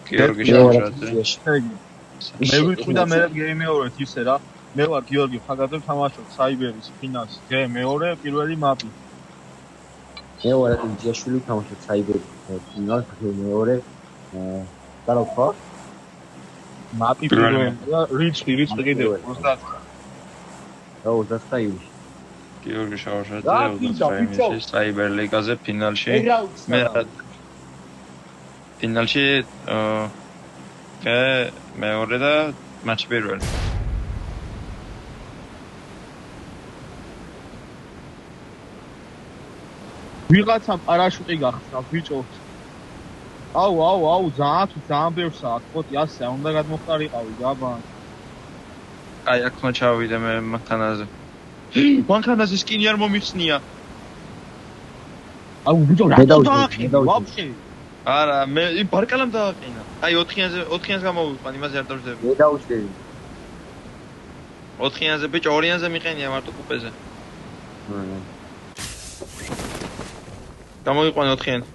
გიორგი შევშადე. მე ვიტყვი და მე გეიმ მეორეთ ისე რა. მე ვარ გიორგი ფაგაძე თამაშობ საიბერის ფინალს. გე მეორე პირველი მაპი. მე ვარ ჯიაშვილი თამაშობ საიბერის ფინალს მეორე დარავა მაპი პირველი და რიცხვი კიდევ 30. და 29 ივლისში. გიორგი შევშადე 29 ივლისში საიბერ ლიგაზე ფინალში. მე ფინალში მეორე და მატჩი პირველი. ვიღაცამ პარაშუტი გახსნა ბიჭო. აუ ძალიან ბევრს აქვს ფოტი ასე უნდა გადმოხტარიყავი გაბან. აი აქ მოჩავიდე მე მანქანაზე. მანქანაზე სკინი არ მომიხსნია. აუ ბიჭო რა დააყენა ვაფშე. არა მე ბარკალამ დააყენა. აი 4-იანზე გამოვიყვან იმაზე არ დავждები. მე დავждები. 4-იანზე ბიჭო 2-იანზე მიყენია მარტო კუპეზე. გამოვიყვან 4-იანი.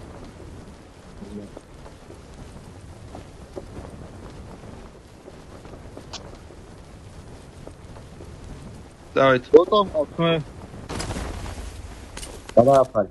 დავით. ფოტო მყავს მე. გადააფარი.